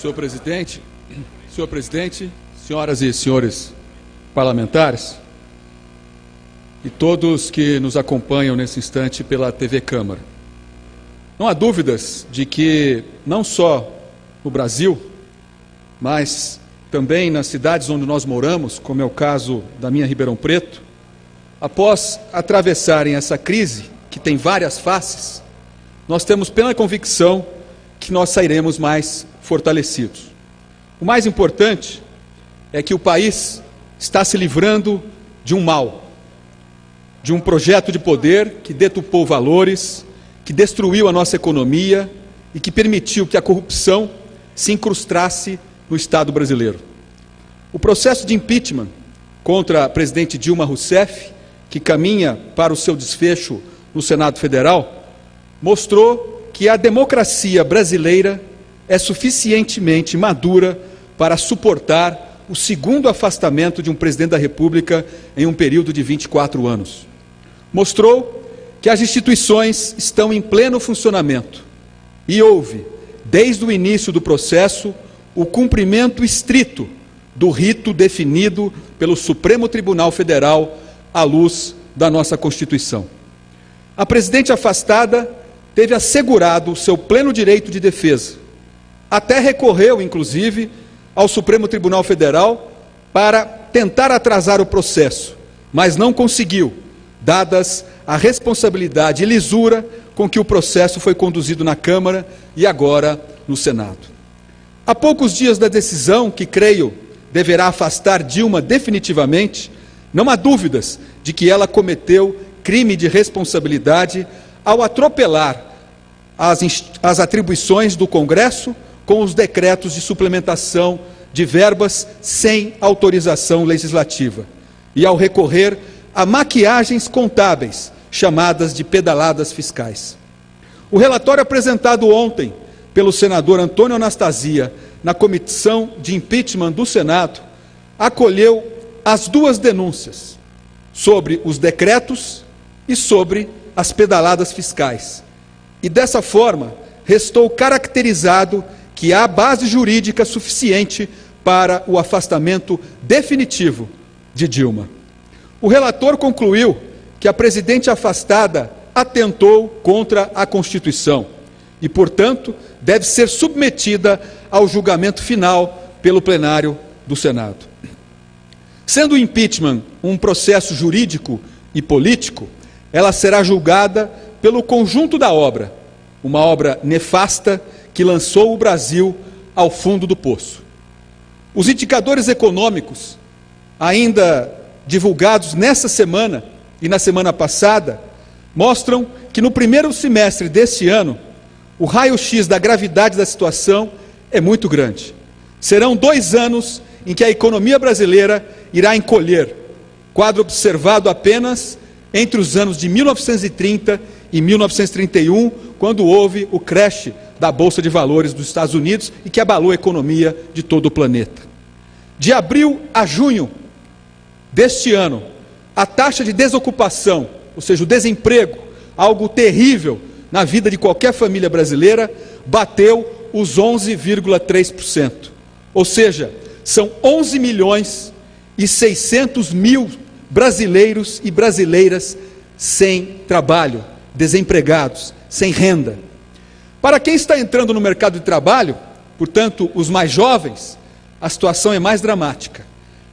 Senhor presidente, senhoras e senhores parlamentares e todos que nos acompanham nesse instante pela TV Câmara. Não há dúvidas de que não só no Brasil, mas também nas cidades onde nós moramos, como é o caso da minha Ribeirão Preto, após atravessarem essa crise, que tem várias faces, nós temos plena convicção que nós sairemos mais fortalecidos. O mais importante é que o país está se livrando de um mal, de um projeto de poder que deturpou valores, que destruiu a nossa economia e que permitiu que a corrupção se incrustasse no Estado brasileiro. O processo de impeachment contra a presidente Dilma Rousseff, que caminha para o seu desfecho no Senado Federal, mostrou que a democracia brasileira é suficientemente madura para suportar o segundo afastamento de um presidente da República em um período de 24 anos. Mostrou que as instituições estão em pleno funcionamento e houve, desde o início do processo, o cumprimento estrito do rito definido pelo Supremo Tribunal Federal à luz da nossa Constituição. A presidente afastada teve assegurado o seu pleno direito de defesa. Até recorreu, inclusive, ao Supremo Tribunal Federal para tentar atrasar o processo, mas não conseguiu, dadas a responsabilidade e lisura com que o processo foi conduzido na Câmara e agora no Senado. Há poucos dias da decisão, que creio deverá afastar Dilma definitivamente, não há dúvidas de que ela cometeu crime de responsabilidade ao atropelar as atribuições do Congresso com os decretos de suplementação de verbas sem autorização legislativa e ao recorrer a maquiagens contábeis, chamadas de pedaladas fiscais. O relatório apresentado ontem pelo senador Antônio Anastasia na Comissão de Impeachment do Senado acolheu as duas denúncias sobre os decretos e sobre as pedaladas fiscais. E dessa forma, restou caracterizado que há base jurídica suficiente para o afastamento definitivo de Dilma. O relator concluiu que a presidente afastada atentou contra a Constituição e, portanto, deve ser submetida ao julgamento final pelo plenário do Senado. Sendo o impeachment um processo jurídico e político, ela será julgada pelo conjunto da obra, uma obra nefasta que lançou o Brasil ao fundo do poço. Os indicadores econômicos, ainda divulgados nessa semana e na semana passada, mostram que no primeiro semestre deste ano, o raio-x da gravidade da situação é muito grande. Serão 2 anos em que a economia brasileira irá encolher, quadro observado apenas entre os anos de 1930 e 1931, quando houve o crash da Bolsa de Valores dos Estados Unidos e que abalou a economia de todo o planeta. De abril a junho deste ano, a taxa de desocupação, ou seja, o desemprego, algo terrível na vida de qualquer família brasileira, bateu os 11,3%. Ou seja, são 11 milhões e 600 mil brasileiros e brasileiras sem trabalho, desempregados, sem renda. Para quem está entrando no mercado de trabalho, portanto, os mais jovens, a situação é mais dramática.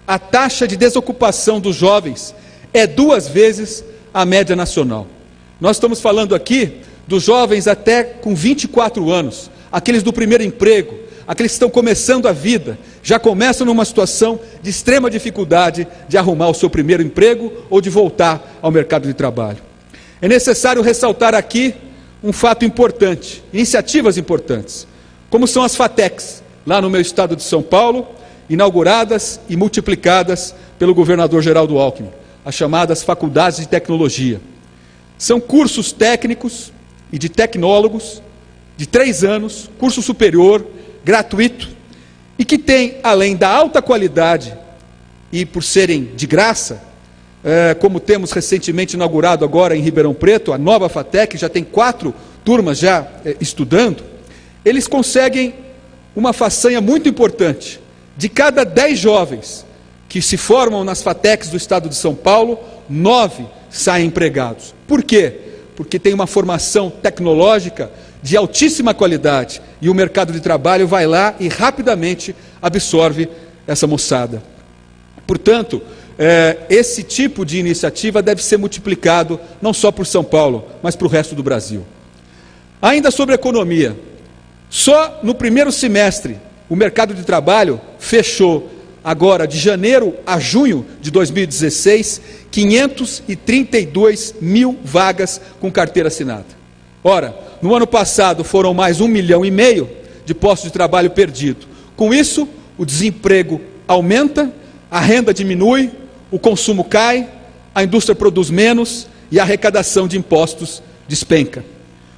A taxa de desocupação dos jovens é 2 vezes a média nacional. Nós estamos falando aqui dos jovens até com 24 anos, aqueles do primeiro emprego, aqueles que estão começando a vida, já começam numa situação de extrema dificuldade de arrumar o seu primeiro emprego ou de voltar ao mercado de trabalho. É necessário ressaltar aqui um fato importante, iniciativas importantes, como são as FATECs, lá no meu estado de São Paulo, inauguradas e multiplicadas pelo governador Geraldo Alckmin, as chamadas faculdades de tecnologia. São cursos técnicos e de tecnólogos de 3 anos, curso superior, gratuito, e que tem, além da alta qualidade e por serem de graça, como temos recentemente inaugurado agora em Ribeirão Preto, a nova FATEC, já tem 4 turmas já estudando, eles conseguem uma façanha muito importante. De cada 10 jovens que se formam nas FATECs do estado de São Paulo, 9 saem empregados. Por quê? Porque tem uma formação tecnológica de altíssima qualidade e o mercado de trabalho vai lá e rapidamente absorve essa moçada. Portanto, esse tipo de iniciativa deve ser multiplicado não só por São Paulo, mas para o resto do Brasil. Ainda sobre economia, só no primeiro semestre o mercado de trabalho fechou agora de janeiro a junho de 2016, 532 mil vagas com carteira assinada. Ora, no ano passado foram mais 1,5 milhão de postos de trabalho perdidos. Com isso, o desemprego aumenta, a renda diminui, o consumo cai, a indústria produz menos e a arrecadação de impostos despenca.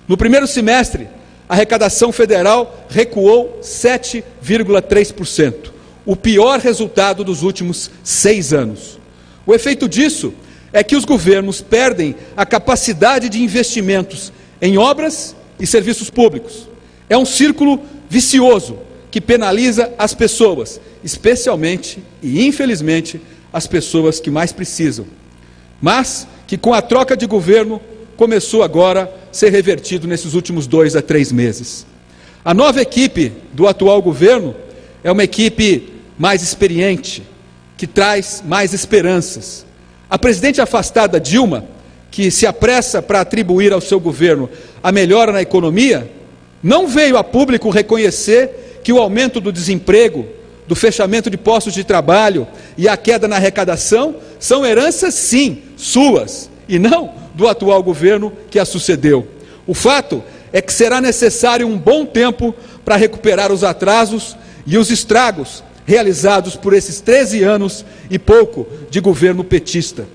No primeiro semestre, a arrecadação federal recuou 7,3%, o pior resultado dos últimos 6 anos. O efeito disso é que os governos perdem a capacidade de investimentos em obras e serviços públicos. É um círculo vicioso que penaliza as pessoas, especialmente e infelizmente as pessoas que mais precisam, mas que com a troca de governo começou agora a ser revertido nesses últimos 2 a 3 meses. A nova equipe do atual governo é uma equipe mais experiente, que traz mais esperanças. A presidente afastada Dilma, que se apressa para atribuir ao seu governo a melhora na economia, não veio a público reconhecer que o aumento do desemprego, do fechamento de postos de trabalho e a queda na arrecadação são heranças, sim, suas, e não do atual governo que a sucedeu. O fato é que será necessário um bom tempo para recuperar os atrasos e os estragos realizados por esses 13 anos e pouco de governo petista.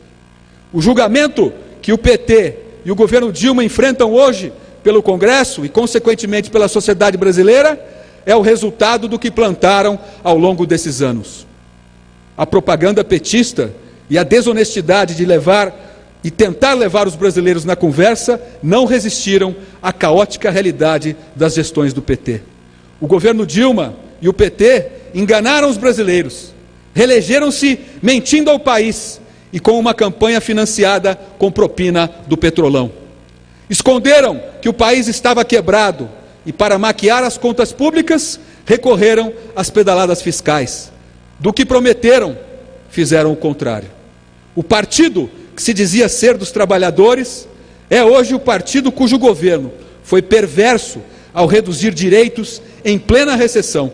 O julgamento que o PT e o governo Dilma enfrentam hoje pelo Congresso e, consequentemente, pela sociedade brasileira, é o resultado do que plantaram ao longo desses anos. A propaganda petista e a desonestidade de tentar levar os brasileiros na conversa não resistiram à caótica realidade das gestões do PT. O governo Dilma e o PT enganaram os brasileiros, reelegeram-se mentindo ao país e com uma campanha financiada com propina do Petrolão. Esconderam que o país estava quebrado e, para maquiar as contas públicas, recorreram às pedaladas fiscais. Do que prometeram, fizeram o contrário. O partido que se dizia ser dos trabalhadores é hoje o partido cujo governo foi perverso ao reduzir direitos em plena recessão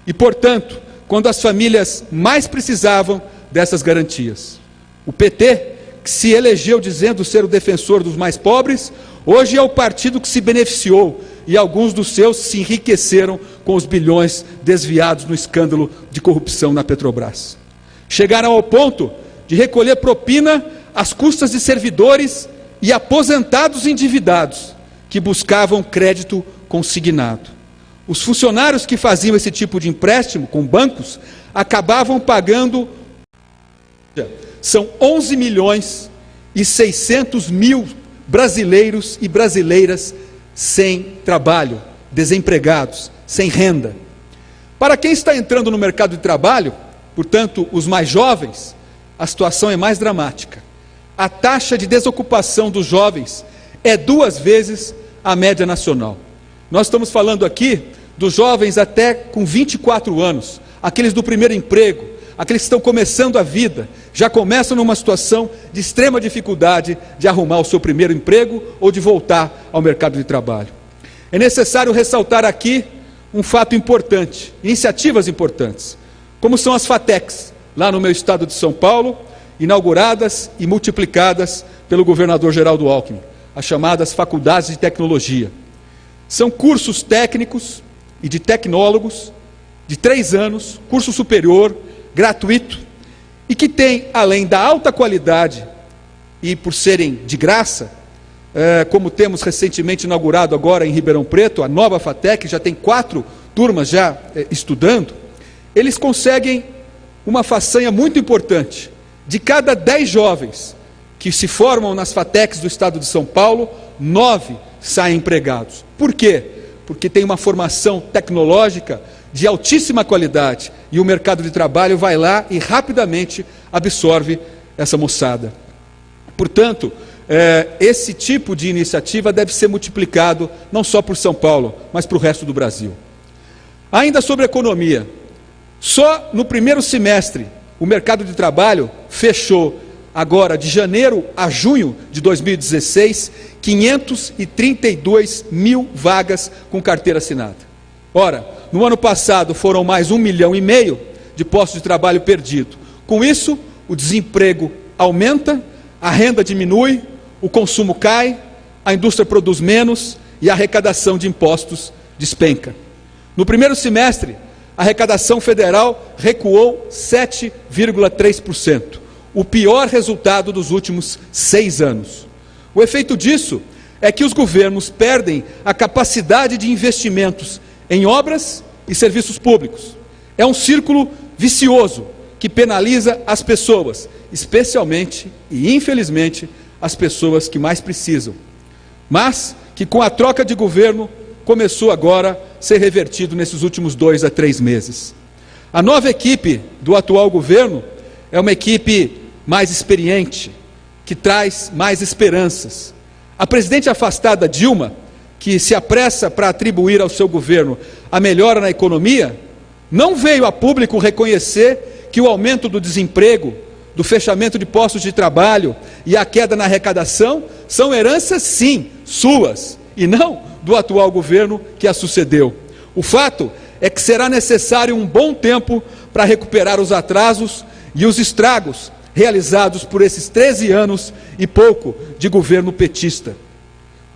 e, portanto, quando as famílias mais precisavam dessas garantias. O PT, que se elegeu dizendo ser o defensor dos mais pobres, hoje é o partido que se beneficiou e alguns dos seus se enriqueceram com os bilhões desviados no escândalo de corrupção na Petrobras. Chegaram ao ponto de recolher propina às custas de servidores e aposentados endividados que buscavam crédito consignado. Os funcionários que faziam esse tipo de empréstimo com bancos acabavam pagando. São 11 milhões e 600 mil brasileiros e brasileiras sem trabalho, desempregados, sem renda. Para quem está entrando no mercado de trabalho, portanto, os mais jovens, a situação é mais dramática. A taxa de desocupação dos jovens é 2 vezes a média nacional. Nós estamos falando aqui dos jovens até com 24 anos, aqueles do primeiro emprego, aqueles que estão começando a vida, já começam numa situação de extrema dificuldade de arrumar o seu primeiro emprego ou de voltar ao mercado de trabalho. É necessário ressaltar aqui um fato importante, iniciativas importantes, como são as FATECs, lá no meu estado de São Paulo, inauguradas e multiplicadas pelo governador Geraldo Alckmin, as chamadas faculdades de tecnologia. São cursos técnicos e de tecnólogos de 3 anos, curso superior, gratuito, e que tem, além da alta qualidade e por serem de graça, como temos recentemente inaugurado agora em Ribeirão Preto, a nova FATEC, já tem 4 turmas já estudando, eles conseguem uma façanha muito importante. De cada 10 jovens que se formam nas FATECs do estado de São Paulo, 9 saem empregados. Por quê? Porque tem uma formação tecnológica de altíssima qualidade, e o mercado de trabalho vai lá e rapidamente absorve essa moçada. Portanto, esse tipo de iniciativa deve ser multiplicado não só por São Paulo, mas para o resto do Brasil. Ainda sobre economia, só no primeiro semestre o mercado de trabalho fechou, agora de janeiro a junho de 2016, 532 mil vagas com carteira assinada. Ora, no ano passado foram mais 1,5 milhão de postos de trabalho perdidos. Com isso, o desemprego aumenta, a renda diminui, o consumo cai, a indústria produz menos e a arrecadação de impostos despenca. No primeiro semestre, a arrecadação federal recuou 7,3%, o pior resultado dos últimos 6 anos. O efeito disso é que os governos perdem a capacidade de investimentos em obras e serviços públicos. É um círculo vicioso que penaliza as pessoas, especialmente e infelizmente as pessoas que mais precisam, mas que com a troca de governo começou agora a ser revertido nesses últimos 2 a 3 meses. A nova equipe do atual governo é uma equipe mais experiente, que traz mais esperanças. A presidente afastada Dilma, que se apressa para atribuir ao seu governo a melhora na economia, não veio a público reconhecer que o aumento do desemprego, do fechamento de postos de trabalho e a queda na arrecadação são heranças, sim, suas, e não do atual governo que a sucedeu. O fato é que será necessário um bom tempo para recuperar os atrasos e os estragos realizados por esses 13 anos e pouco de governo petista.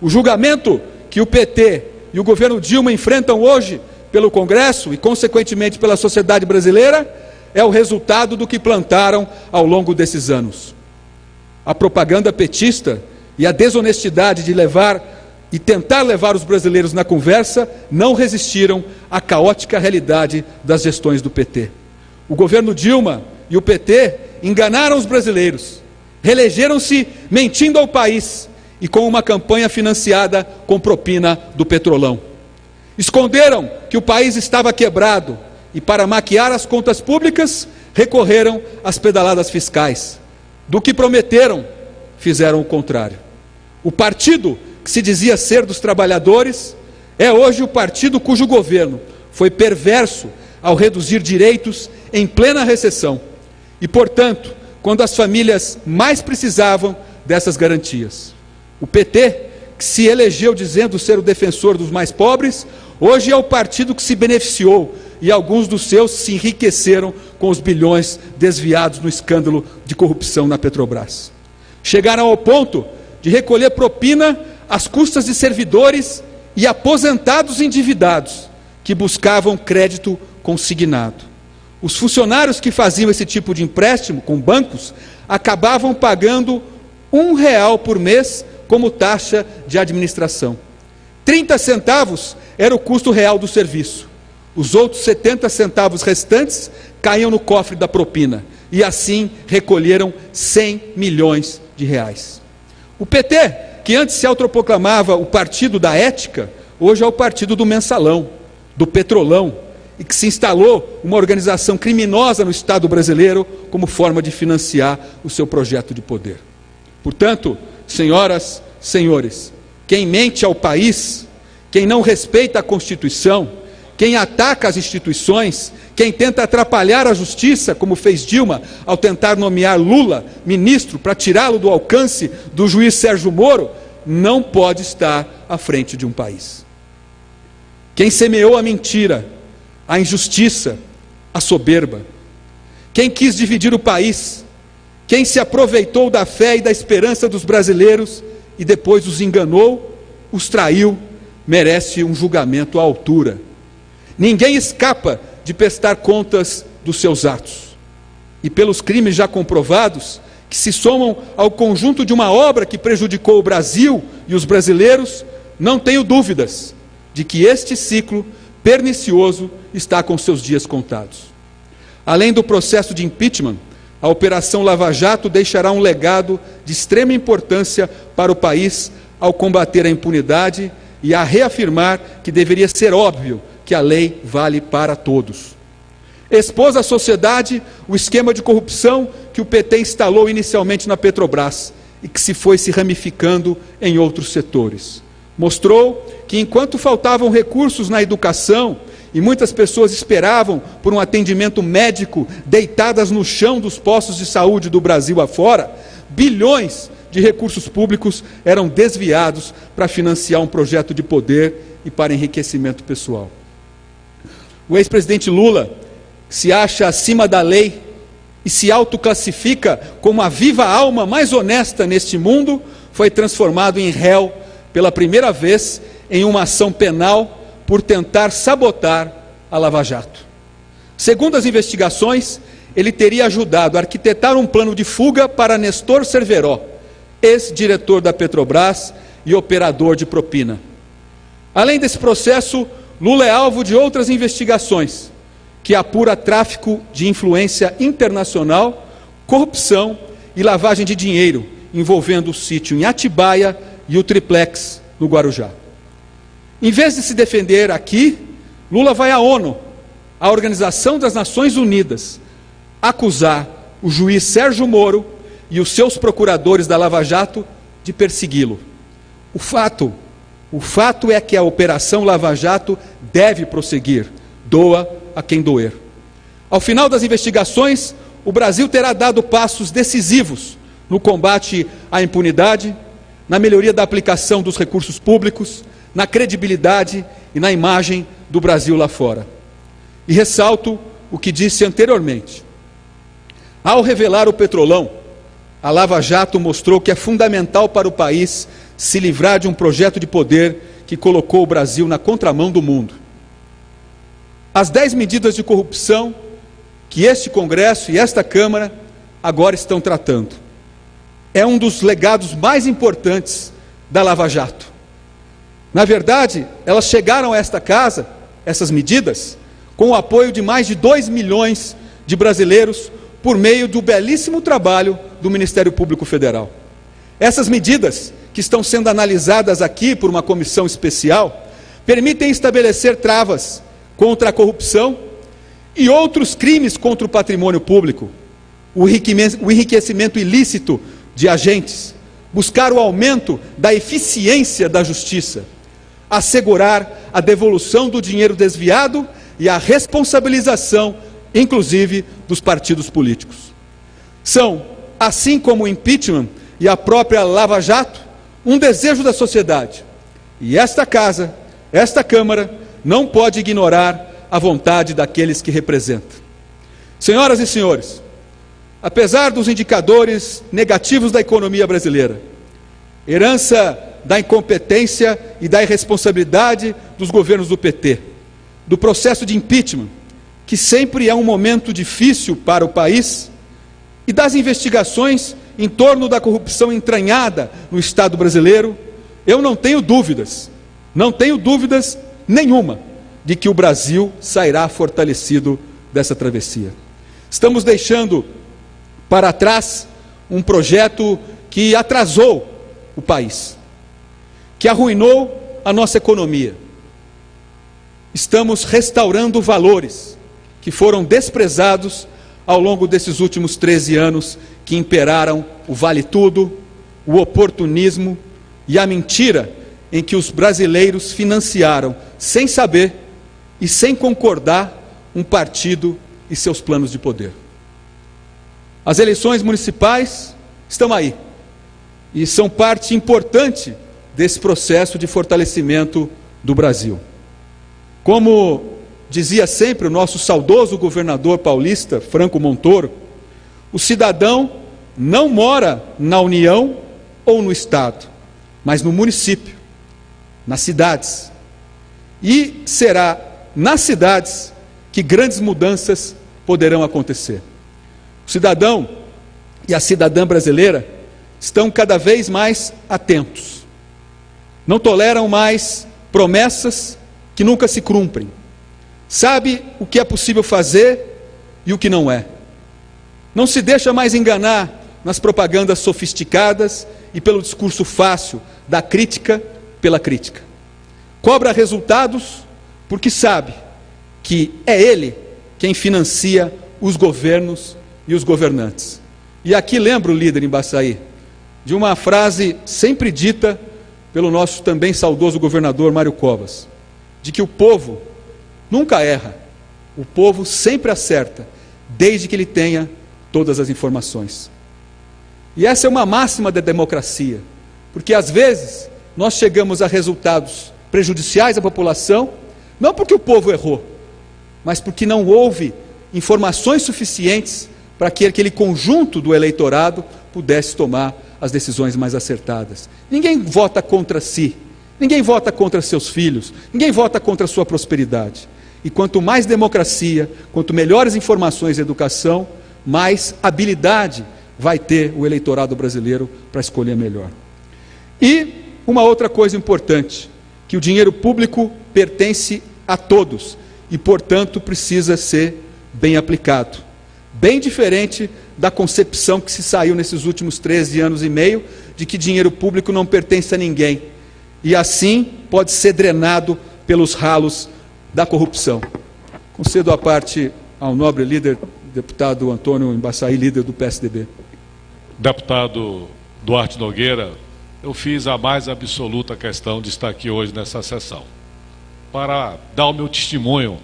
O julgamento que o PT e o governo Dilma enfrentam hoje pelo Congresso e, consequentemente, pela sociedade brasileira, é o resultado do que plantaram ao longo desses anos. A propaganda petista e a desonestidade de tentar levar os brasileiros na conversa não resistiram à caótica realidade das gestões do PT. O governo Dilma e o PT enganaram os brasileiros, reelegeram-se mentindo ao país e com uma campanha financiada com propina do Petrolão. Esconderam que o país estava quebrado e, para maquiar as contas públicas, recorreram às pedaladas fiscais. Do que prometeram, fizeram o contrário. O partido que se dizia ser dos trabalhadores é hoje o partido cujo governo foi perverso ao reduzir direitos em plena recessão e, portanto, quando as famílias mais precisavam dessas garantias. O PT, que se elegeu dizendo ser o defensor dos mais pobres, hoje é o partido que se beneficiou e alguns dos seus se enriqueceram com os bilhões desviados no escândalo de corrupção na Petrobras. Chegaram ao ponto de recolher propina às custas de servidores e aposentados endividados que buscavam crédito consignado. Os funcionários que faziam esse tipo de empréstimo com bancos acabavam pagando R$1 por mês como taxa de administração. 30 centavos era o custo real do serviço. Os outros 70 centavos restantes caíam no cofre da propina e assim recolheram R$100 milhões. O PT, que antes se autoproclamava o partido da ética, hoje é o partido do mensalão, do petrolão, e que se instalou uma organização criminosa no Estado brasileiro como forma de financiar o seu projeto de poder. Portanto, senhoras, senhores, quem mente ao país, quem não respeita a Constituição, quem ataca as instituições, quem tenta atrapalhar a justiça, como fez Dilma ao tentar nomear Lula ministro para tirá-lo do alcance do juiz Sérgio Moro, não pode estar à frente de um país. Quem semeou a mentira, a injustiça, a soberba, quem quis dividir o país, quem se aproveitou da fé e da esperança dos brasileiros e depois os enganou, os traiu, merece um julgamento à altura. Ninguém escapa de prestar contas dos seus atos. E pelos crimes já comprovados, que se somam ao conjunto de uma obra que prejudicou o Brasil e os brasileiros, não tenho dúvidas de que este ciclo pernicioso está com seus dias contados. Além do processo de impeachment, a Operação Lava Jato deixará um legado de extrema importância para o país ao combater a impunidade e a reafirmar que deveria ser óbvio que a lei vale para todos. Expôs à sociedade o esquema de corrupção que o PT instalou inicialmente na Petrobras e que se ramificando em outros setores. Mostrou que enquanto faltavam recursos na educação e muitas pessoas esperavam por um atendimento médico deitadas no chão dos postos de saúde do Brasil afora, bilhões de recursos públicos eram desviados para financiar um projeto de poder e para enriquecimento pessoal. O ex-presidente Lula se acha acima da lei e se autoclassifica como a viva alma mais honesta neste mundo, foi transformado em réu pela primeira vez em uma ação penal por tentar sabotar a Lava Jato. Segundo as investigações, ele teria ajudado a arquitetar um plano de fuga para Nestor Cerveró, ex-diretor da Petrobras e operador de propina. Além desse processo, Lula é alvo de outras investigações, que apura tráfico de influência internacional, corrupção e lavagem de dinheiro, envolvendo o sítio em Atibaia e o triplex no Guarujá. Em vez de se defender aqui, Lula vai à ONU, à Organização das Nações Unidas, acusar o juiz Sérgio Moro e os seus procuradores da Lava Jato de persegui-lo. O fato é que a Operação Lava Jato deve prosseguir, doa a quem doer. Ao final das investigações, o Brasil terá dado passos decisivos no combate à impunidade, na melhoria da aplicação dos recursos públicos, na credibilidade e na imagem do Brasil lá fora. E ressalto o que disse anteriormente. Ao revelar o Petrolão, a Lava Jato mostrou que é fundamental para o país se livrar de um projeto de poder que colocou o Brasil na contramão do mundo. As 10 medidas de corrupção que este Congresso e esta Câmara agora estão tratando. É um dos legados mais importantes da Lava Jato. Na verdade, elas chegaram a esta casa, essas medidas, com o apoio de mais de 2 milhões de brasileiros por meio do belíssimo trabalho do Ministério Público Federal. Essas medidas, que estão sendo analisadas aqui por uma comissão especial, permitem estabelecer travas contra a corrupção e outros crimes contra o patrimônio público, o enriquecimento ilícito de agentes, buscar o aumento da eficiência da justiça, assegurar a devolução do dinheiro desviado e a responsabilização, inclusive, dos partidos políticos. São, assim como o impeachment e a própria Lava Jato, um desejo da sociedade. E esta casa, esta Câmara, não pode ignorar a vontade daqueles que representa. Senhoras e senhores, apesar dos indicadores negativos da economia brasileira, herança da incompetência e da irresponsabilidade dos governos do PT, do processo de impeachment, que sempre é um momento difícil para o país, e das investigações em torno da corrupção entranhada no Estado brasileiro, eu não tenho dúvidas nenhuma de que o Brasil sairá fortalecido dessa travessia. Estamos deixando para trás um projeto que atrasou o país, que arruinou a nossa economia. Estamos restaurando valores que foram desprezados ao longo desses últimos 13 anos, que imperaram o vale-tudo, o oportunismo e a mentira em que os brasileiros financiaram, sem saber e sem concordar, um partido e seus planos de poder. As eleições municipais estão aí e são parte importante desse processo de fortalecimento do Brasil. Como dizia sempre o nosso saudoso governador paulista, Franco Montoro, o cidadão não mora na União ou no Estado, mas no município, nas cidades. E será nas cidades que grandes mudanças poderão acontecer. O cidadão e a cidadã brasileira estão cada vez mais atentos. Não toleram mais promessas que nunca se cumprem. Sabe o que é possível fazer e o que não é. Não se deixa mais enganar nas propagandas sofisticadas e pelo discurso fácil da crítica pela crítica. Cobra resultados porque sabe que é ele quem financia os governos e os governantes. E aqui lembro, líder Embaçaí, de uma frase sempre dita pelo nosso também saudoso governador Mário Covas, de que o povo nunca erra, o povo sempre acerta, desde que ele tenha todas as informações. E essa é uma máxima da democracia, porque às vezes nós chegamos a resultados prejudiciais à população, não porque o povo errou, mas porque não houve informações suficientes para que aquele conjunto do eleitorado pudesse tomar as decisões mais acertadas. Ninguém vota contra si, ninguém vota contra seus filhos, ninguém vota contra a sua prosperidade. E quanto mais democracia, quanto melhores informações e educação, mais habilidade vai ter o eleitorado brasileiro para escolher melhor. E uma outra coisa importante, que o dinheiro público pertence a todos e, portanto, precisa ser bem aplicado. Bem diferente da concepção que se saiu nesses últimos 13 anos e meio, de que dinheiro público não pertence a ninguém, e assim pode ser drenado pelos ralos da corrupção. Concedo a parte ao nobre líder, deputado Antônio Embaçaí, líder do PSDB. Deputado Duarte Nogueira, eu fiz a mais absoluta questão de estar aqui hoje nessa sessão, para dar o meu testemunho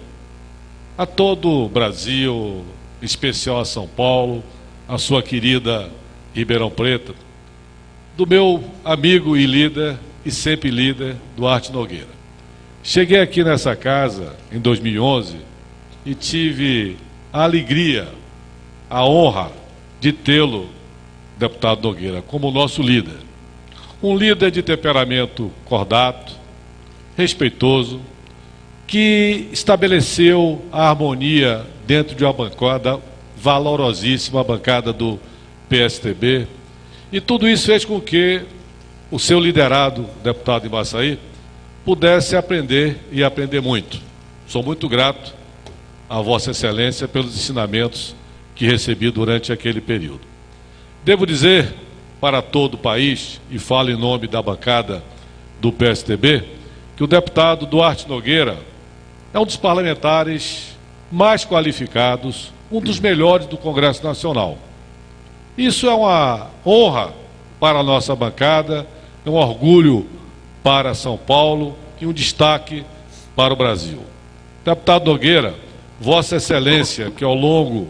a todo o Brasil, em especial a São Paulo, a sua querida Ribeirão Preto, do meu amigo e líder, e sempre líder, Duarte Nogueira. Cheguei aqui nessa casa em 2011 e tive a alegria, a honra de tê-lo, deputado Nogueira, como nosso líder. Um líder de temperamento cordato, respeitoso, que estabeleceu a harmonia dentro de uma bancada valorosíssima, a bancada do PSDB, e tudo isso fez com que o seu liderado, deputado Embaçaí, pudesse aprender e aprender muito. Sou muito grato a Vossa Excelência pelos ensinamentos que recebi durante aquele período. Devo dizer para todo o país, e falo em nome da bancada do PSDB, que o deputado Duarte Nogueira é um dos parlamentares mais qualificados, um dos melhores do Congresso Nacional. Isso é uma honra para a nossa bancada, é um orgulho para São Paulo e um destaque para o Brasil. Deputado Nogueira, Vossa Excelência, que ao longo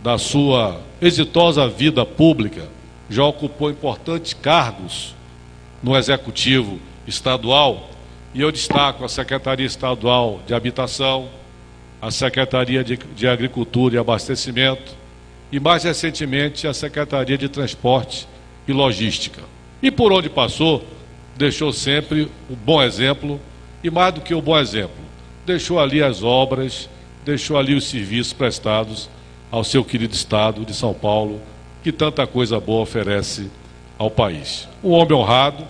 da sua exitosa vida pública já ocupou importantes cargos no Executivo Estadual, e eu destaco a Secretaria Estadual de Habitação, a Secretaria de Agricultura e Abastecimento e, mais recentemente, a Secretaria de Transporte e Logística. E por onde passou, deixou sempre o bom exemplo, e mais do que o bom exemplo, deixou ali as obras, deixou ali os serviços prestados ao seu querido Estado de São Paulo, que tanta coisa boa oferece ao país. Um homem honrado,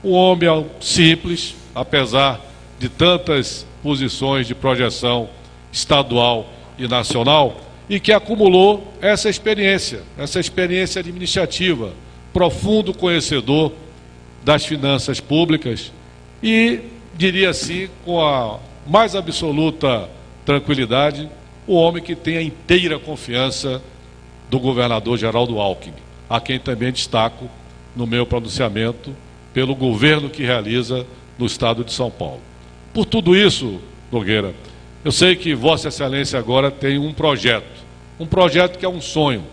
um homem simples, apesar de tantas posições de projeção estadual e nacional, e que acumulou essa experiência administrativa, profundo conhecedor das finanças públicas e, diria assim, com a mais absoluta tranquilidade, o homem que tem a inteira confiança do governador Geraldo Alckmin, a quem também destaco no meu pronunciamento pelo governo que realiza no estado de São Paulo. Por tudo isso, Nogueira, eu sei que Vossa Excelência agora tem um projeto que é um sonho,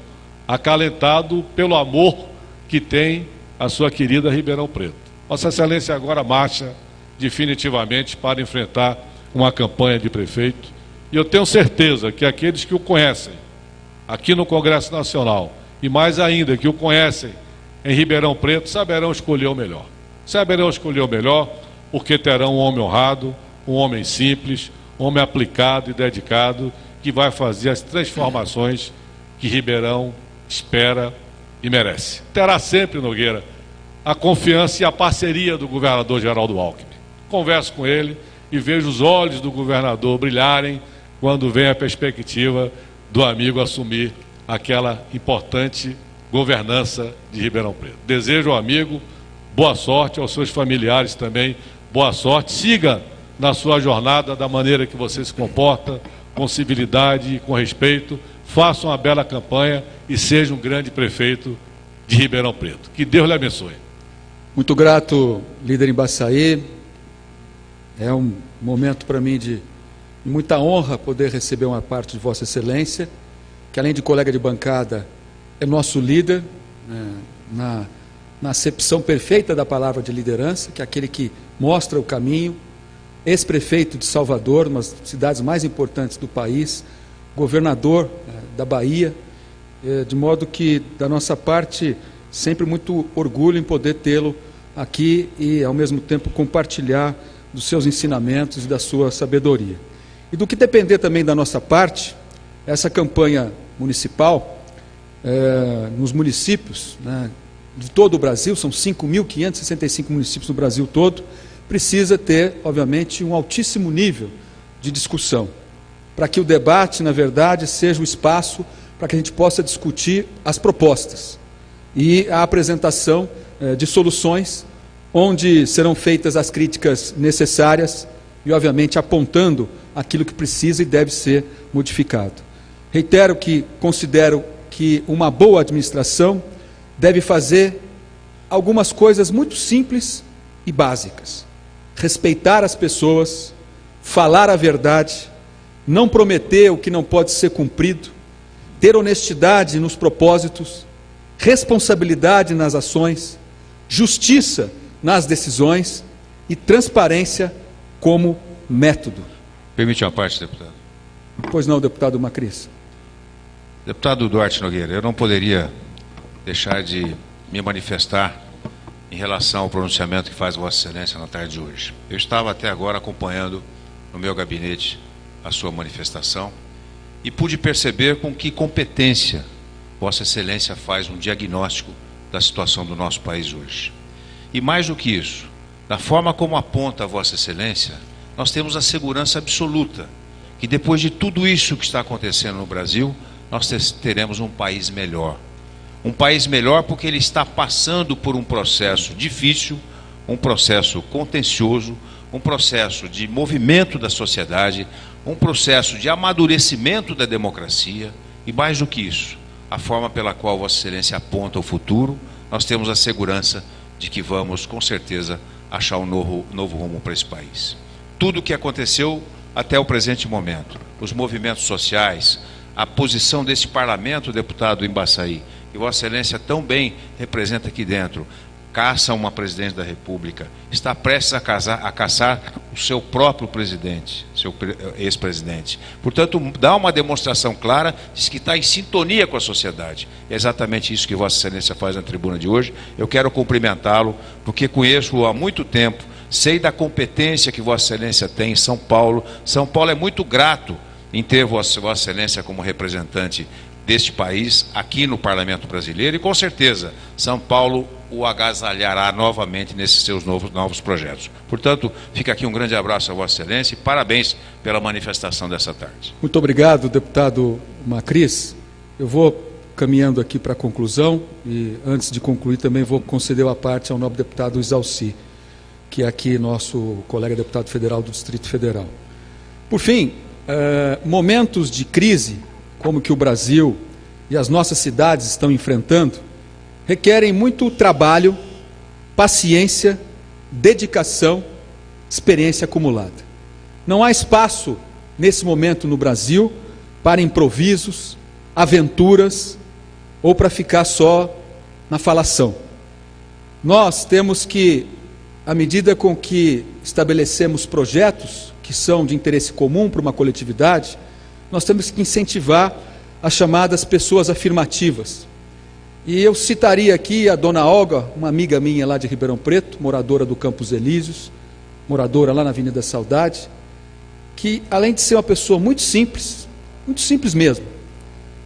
acalentado pelo amor que tem a sua querida Ribeirão Preto. Vossa Excelência agora marcha definitivamente para enfrentar uma campanha de prefeito, e eu tenho certeza que aqueles que o conhecem aqui no Congresso Nacional, e mais ainda que o conhecem em Ribeirão Preto, saberão escolher o melhor. Saberão escolher o melhor, porque terão um homem honrado, um homem simples, um homem aplicado e dedicado, que vai fazer as transformações que Ribeirão espera e merece. Terá sempre, Nogueira, a confiança e a parceria do governador Geraldo Alckmin. Converso com ele e vejo os olhos do governador brilharem quando vem a perspectiva do amigo assumir aquela importante governança de Ribeirão Preto. Desejo ao amigo boa sorte, aos seus familiares também boa sorte. Siga na sua jornada, da maneira que você se comporta, com civilidade e com respeito. Faça uma bela campanha e seja um grande prefeito de Ribeirão Preto. Que Deus lhe abençoe. Muito grato, líder Embaçaí. É um momento para mim de muita honra poder receber uma parte de Vossa Excelência, que além de colega de bancada, é nosso líder, na acepção perfeita da palavra de liderança, que é aquele que mostra o caminho, ex-prefeito de Salvador, uma das cidades mais importantes do país, governador da Bahia, de modo que, da nossa parte, sempre muito orgulho em poder tê-lo aqui e, ao mesmo tempo, compartilhar dos seus ensinamentos e da sua sabedoria. E do que depender também da nossa parte, essa campanha municipal, nos municípios, de todo o Brasil, são 5.565 municípios no Brasil todo, precisa ter, obviamente, um altíssimo nível de discussão, para que o debate, na verdade, seja o espaço para que a gente possa discutir as propostas e a apresentação de soluções, onde serão feitas as críticas necessárias e, obviamente, apontando aquilo que precisa e deve ser modificado. Reitero que considero que uma boa administração deve fazer algumas coisas muito simples e básicas. Respeitar as pessoas, falar a verdade, não prometer o que não pode ser cumprido, ter honestidade nos propósitos, responsabilidade nas ações, justiça nas decisões e transparência como método. Permite uma parte, deputado? Pois não, deputado Macris. Deputado Duarte Nogueira, eu não poderia deixar de me manifestar em relação ao pronunciamento que faz Vossa Excelência na tarde de hoje. Eu estava até agora acompanhando no meu gabinete a sua manifestação e pude perceber com que competência Vossa Excelência faz um diagnóstico da situação do nosso país hoje. E mais do que isso, da forma como aponta Vossa Excelência, nós temos a segurança absoluta que depois de tudo isso que está acontecendo no Brasil, nós teremos um país melhor. Um país melhor porque ele está passando por um processo difícil, um processo contencioso, um processo de movimento da sociedade, um processo de amadurecimento da democracia e, mais do que isso, a forma pela qual Vossa Excelência aponta o futuro, nós temos a segurança de que vamos, com certeza, achar um novo rumo para esse país. Tudo o que aconteceu até o presente momento, os movimentos sociais, a posição desse parlamento, deputado Embaçaí, que Vossa Excelência tão bem representa aqui dentro, caça uma presidente da República, está prestes a caçar o seu próprio presidente, seu ex-presidente. Portanto, dá uma demonstração clara de que está em sintonia com a sociedade. É exatamente isso que Vossa Excelência faz na tribuna de hoje. Eu quero cumprimentá-lo, porque conheço-o há muito tempo, sei da competência que Vossa Excelência tem em São Paulo. São Paulo é muito grato em ter Vossa Excelência como representante deste país aqui no Parlamento Brasileiro e, com certeza, São Paulo o agasalhará novamente nesses seus novos projetos. Portanto, fica aqui um grande abraço a Vossa Excelência e parabéns pela manifestação dessa tarde. Muito obrigado, deputado Macris. Eu vou caminhando aqui para a conclusão e, antes de concluir, também vou conceder a parte ao nobre deputado Isalci, que é aqui nosso colega deputado federal do Distrito Federal. Por fim, momentos de crise, como que o Brasil e as nossas cidades estão enfrentando, requerem muito trabalho, paciência, dedicação, experiência acumulada. Não há espaço, nesse momento no Brasil, para improvisos, aventuras, ou para ficar só na falação. Nós temos que, à medida com que estabelecemos projetos que são de interesse comum para uma coletividade, nós temos que incentivar as chamadas pessoas afirmativas. E eu citaria aqui a dona Olga, uma amiga minha lá de Ribeirão Preto, moradora do Campos Elíseos, moradora lá na Avenida Saudade, que além de ser uma pessoa muito simples mesmo,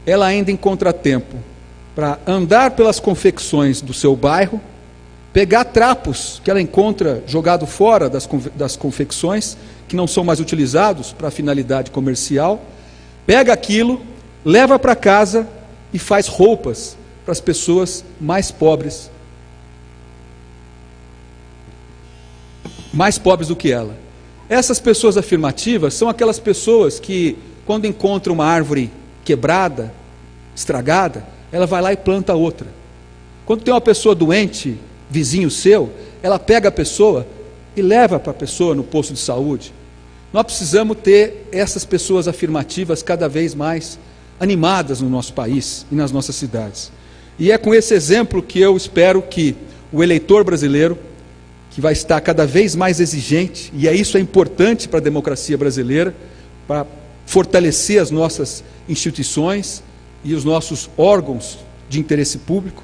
ela ainda encontra tempo para andar pelas confecções do seu bairro, pegar trapos que ela encontra jogado fora das confecções, que não são mais utilizados para finalidade comercial, pega aquilo, leva para casa e faz roupas para as pessoas mais pobres do que ela. Essas pessoas afirmativas são aquelas pessoas que, quando encontram uma árvore quebrada, estragada, ela vai lá e planta outra. Quando tem uma pessoa doente, vizinho seu, ela pega a pessoa e leva para a pessoa no posto de saúde. Nós precisamos ter essas pessoas afirmativas cada vez mais animadas no nosso país e nas nossas cidades. E é com esse exemplo que eu espero que o eleitor brasileiro, que vai estar cada vez mais exigente, e isso é importante para a democracia brasileira, para fortalecer as nossas instituições e os nossos órgãos de interesse público,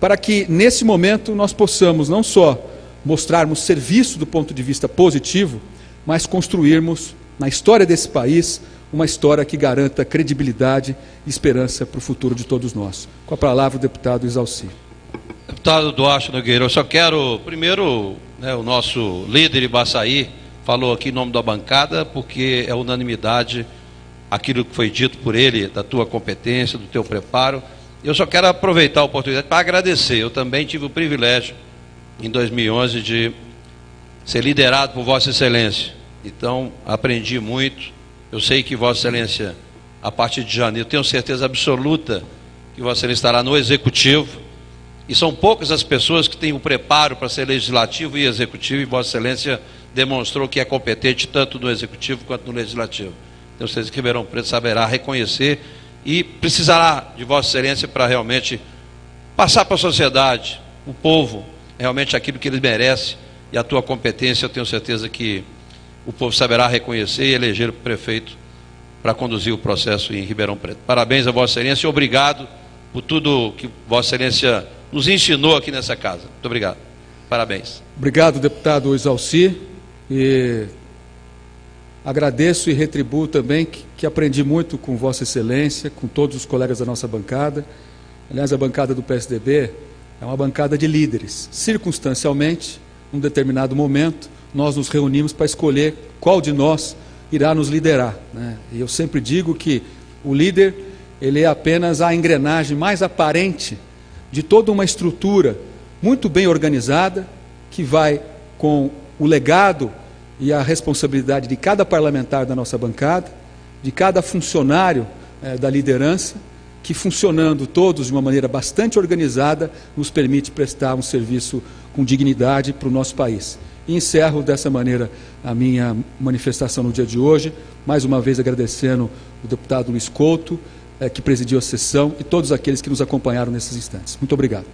para que nesse momento nós possamos não só mostrarmos serviço do ponto de vista positivo, mas construirmos na história desse país uma história que garanta credibilidade e esperança para o futuro de todos nós. Com a palavra o deputado Exalci. Deputado Duarte Nogueira, eu só quero, primeiro, o nosso líder Ibaçaí falou aqui em nome da bancada, porque é unanimidade aquilo que foi dito por ele, da tua competência, do teu preparo. Eu só quero aproveitar a oportunidade para agradecer. Eu também tive o privilégio, em 2011, de ser liderado por Vossa Excelência. Então, aprendi muito. Eu sei que Vossa Excelência, a partir de janeiro, tenho certeza absoluta que Vossa Excelência estará no Executivo. E são poucas as pessoas que têm o preparo para ser legislativo e executivo, e Vossa Excelência demonstrou que é competente tanto no Executivo quanto no Legislativo. Tenho certeza que Ribeirão Preto saberá reconhecer e precisará de Vossa Excelência para realmente passar para a sociedade, o povo, realmente aquilo que ele merece, e a tua competência, eu tenho certeza que o povo saberá reconhecer e eleger o prefeito para conduzir o processo em Ribeirão Preto. Parabéns a Vossa Excelência e obrigado por tudo que Vossa Excelência nos ensinou aqui nessa casa. Muito obrigado. Parabéns. Obrigado, deputado Exalci. E agradeço e retribuo também que aprendi muito com Vossa Excelência, com todos os colegas da nossa bancada. Aliás, a bancada do PSDB é uma bancada de líderes. Circunstancialmente, num determinado momento, nós nos reunimos para escolher qual de nós irá nos liderar, né? E eu sempre digo que o líder, ele é apenas a engrenagem mais aparente de toda uma estrutura muito bem organizada, que vai com o legado e a responsabilidade de cada parlamentar da nossa bancada, de cada funcionário da liderança, que funcionando todos de uma maneira bastante organizada, nos permite prestar um serviço com dignidade para o nosso país. E encerro dessa maneira a minha manifestação no dia de hoje, mais uma vez agradecendo o deputado Luiz Couto, que presidiu a sessão, e todos aqueles que nos acompanharam nesses instantes. Muito obrigado.